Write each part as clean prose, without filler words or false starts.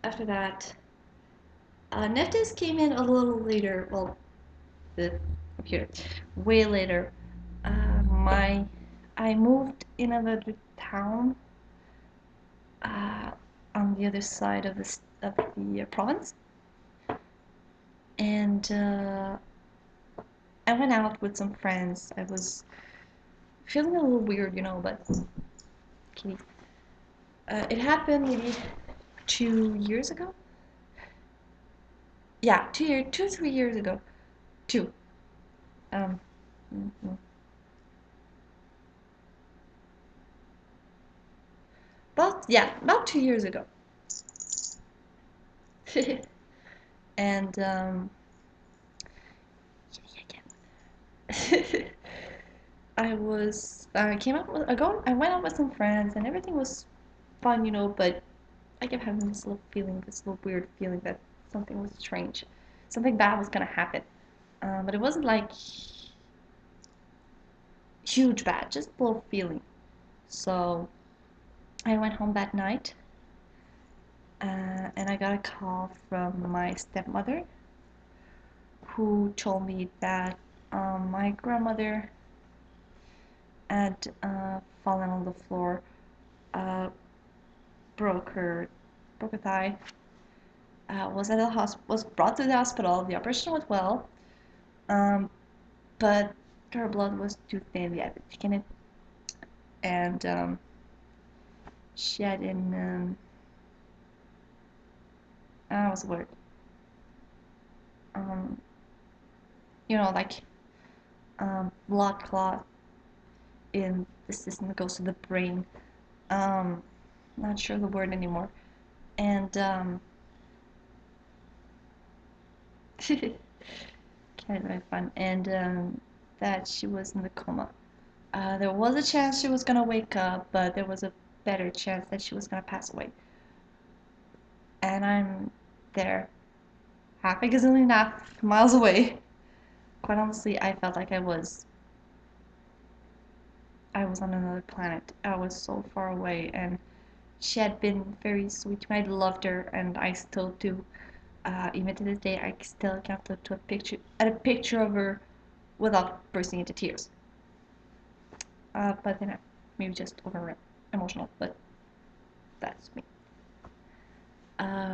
after that, Neftis came in a little later. Well, the computer, way later. My I moved in another town uh, on the other side of the province, and I went out with some friends. I was feeling a little weird, but okay. It happened maybe 2 years ago. Yeah, 3 years ago. Two. Um, mhm. about 2 years ago. And I came out with I went out with some friends and everything was fun, but I kept having this little weird feeling that something was strange, something bad was gonna happen. But it wasn't like huge bad, just a little feeling. So I went home that night, and I got a call from my stepmother, who told me that my grandmother had fallen on the floor, uh, broke her broke a thigh, was brought to the hospital. The operation went well, um, but her blood was too thin. We had to thicken it, and she had what's the word? Um, like blood clot in the system that goes to the brain. Um, Not sure the word anymore. And kind of very fun. And that she was in the coma. There was a chance she was gonna wake up, but there was a better chance that she was gonna pass away. And I'm there, half a gazillion half miles away. Quite honestly, I felt like I was on another planet. I was so far away, and she had been very sweet to me. I loved her, and I still do. Even to this day, I still can't look to a picture of her without bursting into tears. But then I'm maybe just over emotional, but that's me.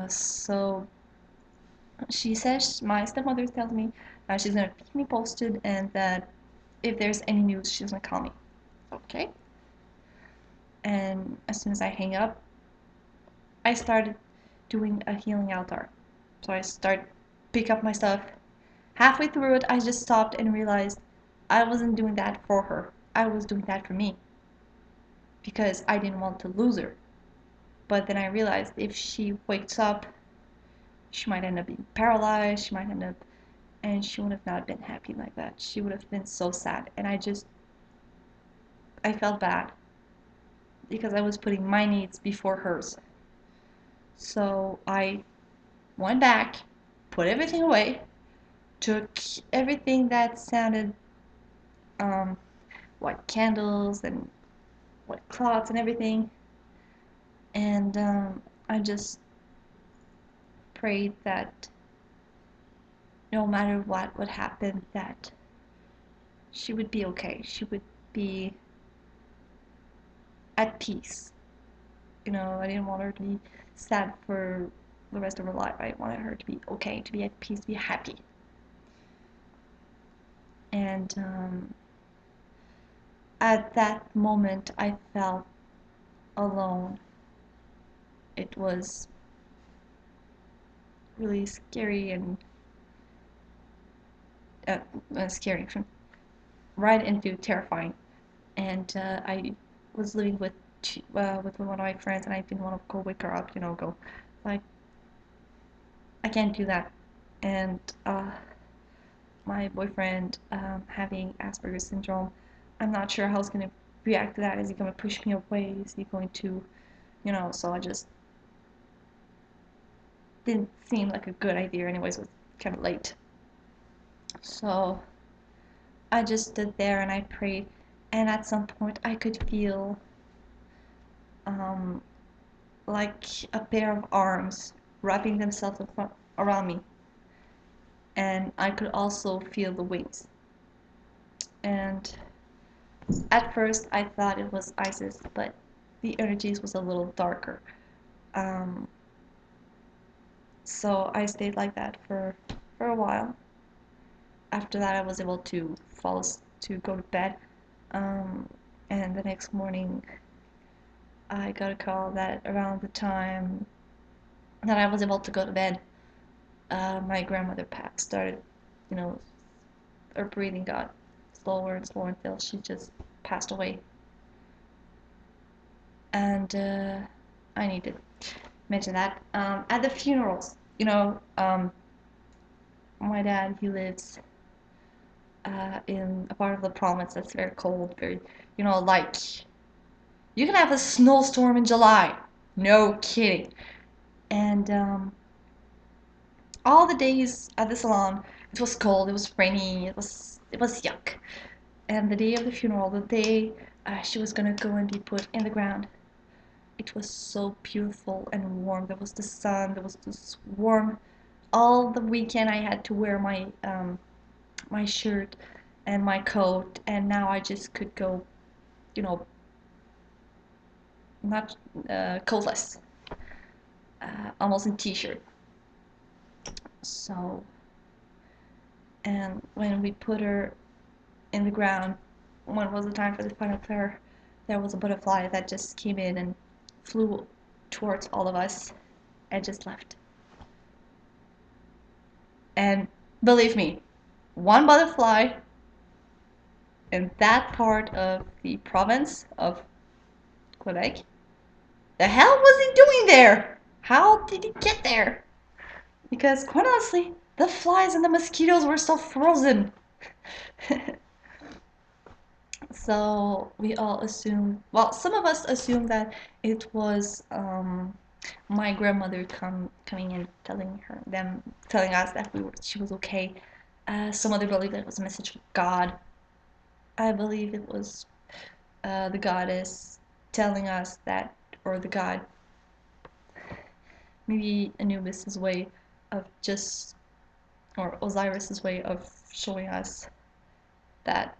So she says, my stepmother tells me she's gonna keep me posted, and that if there's any news, she's gonna call me. Okay. And as soon as I hang up, I started doing a healing altar. So I start pick up my stuff. Halfway through it, I just stopped and realized I wasn't doing that for her. I was doing that for me because I didn't want to lose her. But then I realized if she wakes up, she might end up being paralyzed. She might end up, and she would have not been happy like that. She would have been so sad. And I felt bad because I was putting my needs before hers. So I went back, put everything away, took everything that sounded um, like candles and like cloths and everything, and I just prayed that no matter what would happen, that she would be okay. She would be at peace. I didn't want her to be sad for the rest of her life. I wanted her to be okay, to be at peace, to be happy. And at that moment, I felt alone. It was really scary and scary, right into terrifying. And I was living with one of my friends, and I didn't want to go wake her up. Go like I can't do that. And my boyfriend having Asperger's syndrome, I'm not sure how he's gonna react to that. Is he gonna push me away? Is he going to, So I just didn't seem like a good idea. Anyways, it was kind of late. So I just stood there and I prayed, and at some point I could feel um, like a pair of arms wrapping themselves around me, and I could also feel the wings. And at first, I thought it was Isis, but the energies was a little darker. Um, so I stayed like that for a while. After that, I was able to to go to bed. Um, and the next morning, I got a call that around the time that I was able to go to bed, my grandmother started, you know, her breathing got slower and slower until she just passed away. And I need to mention that at the funerals, my dad, he lives in a part of the province that's very cold, very, like you can have a snowstorm in July. No kidding. And all the days at the salon, it was cold, it was rainy, it was yuck. And the day of the funeral, the day she was gonna go and be put in the ground, it was so beautiful and warm. There was the sun, there was this warm. All the weekend I had to wear my shirt and my coat, and now I just could go, you know, not coatless, almost in t-shirt. So, and when we put her in the ground, when it was the time for the final prayer, there was a butterfly that just came in and flew towards all of us and just left. And believe me, one butterfly in that part of the province of Quebec, the hell was he doing there? How did he get there? Because quite honestly, the flies and the mosquitoes were so frozen. So we all assumed, well, some of us assumed that it was my grandmother coming and telling us that she was okay. Some other believe that it was a message from God. I believe it was the goddess telling us that, or the god, maybe Anubis's way of just, or Osiris's way of showing us that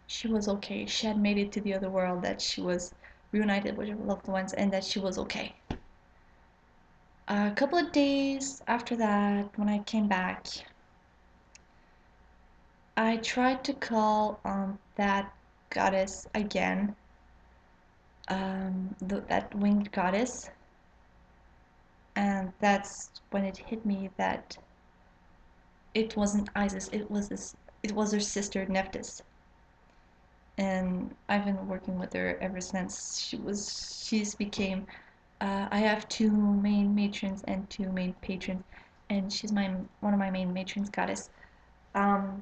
she was okay. She had made it to the other world, that she was reunited with her loved ones, and that she was okay. A couple of days after that, when I came back, I tried to call on that goddess again, that winged goddess, and that's when it hit me that it wasn't Isis, it was her sister Nephthys. And I've been working with her ever since she's became I have two main matrons and two main patrons, and she's one of my main matrons goddess. Um,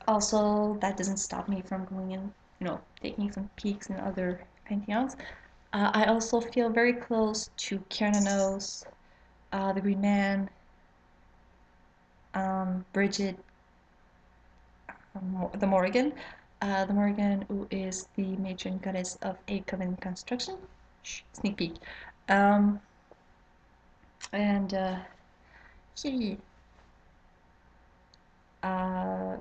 Also, that doesn't stop me from going in, taking some peeks in other pantheons. I also feel very close to Kiernanos, the Green Man, Bridget, the Morrigan, who is the matron goddess of a coven construction. Sneak peek. Um, and he, uh,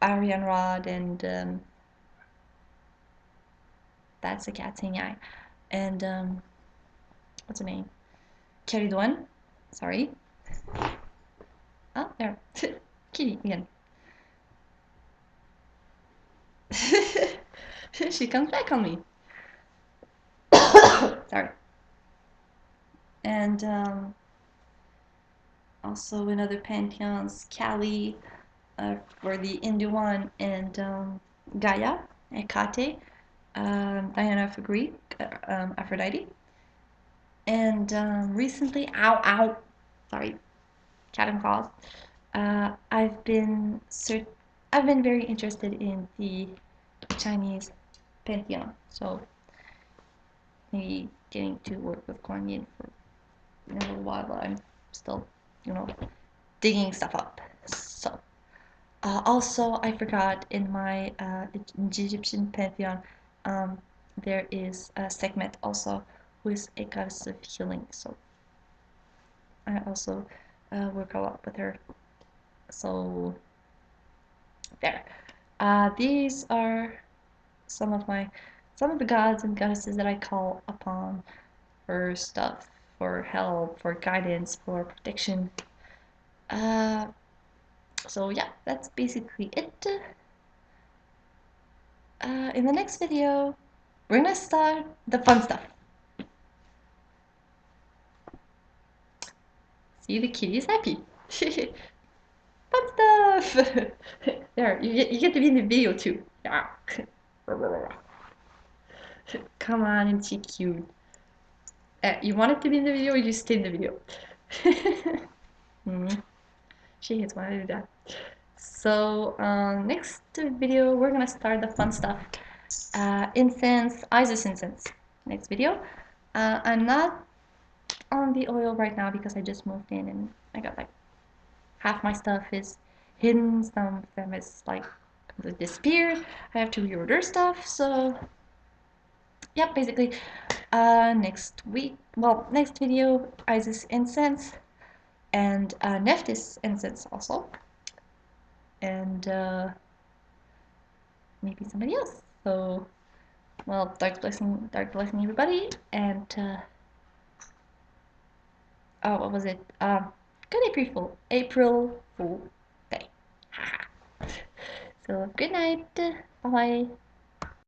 Arian Rod, and that's a cat saying I. And what's her name? Carrie Dwan. Sorry. Oh, there. Kitty again. She comes back on me. Sorry. And also in other pantheons, Kali for the Hindu one, and Gaia, Hecate, Diana for Greek, Aphrodite. And recently, ow, sorry, cat and claws. I've been I've been very interested in the Chinese pantheon, so maybe getting to work with Kuan Yin for a little while. I'm still, you know, digging stuff up. So, also, I forgot in my Egyptian pantheon, there is a Sekhmet also, who is a goddess of healing. So I also work a lot with her. So there. These are some of the gods and goddesses that I call upon for stuff, for help, for guidance, for protection. Uh, so yeah, that's basically it. In the next video, we're gonna start the fun stuff. See, the kitty is happy. Fun stuff. There, you get to be in the video too. Yeah. Come on and see cute. You wanted to be in the video, or you stay in the video? mm, she hates when I do that. So next video, we're gonna start the fun stuff. Incense, Isis incense. Next video. I'm not on the oil right now because I just moved in and I got like half my stuff is hidden, some of them is like disappeared. I have to reorder stuff, so yeah, basically next week, well, next video, Isis incense and Nephthys incense also, and maybe somebody else. So, well, dark blessing everybody, and oh, what was it? Good April Fool Day. So good night. Bye bye.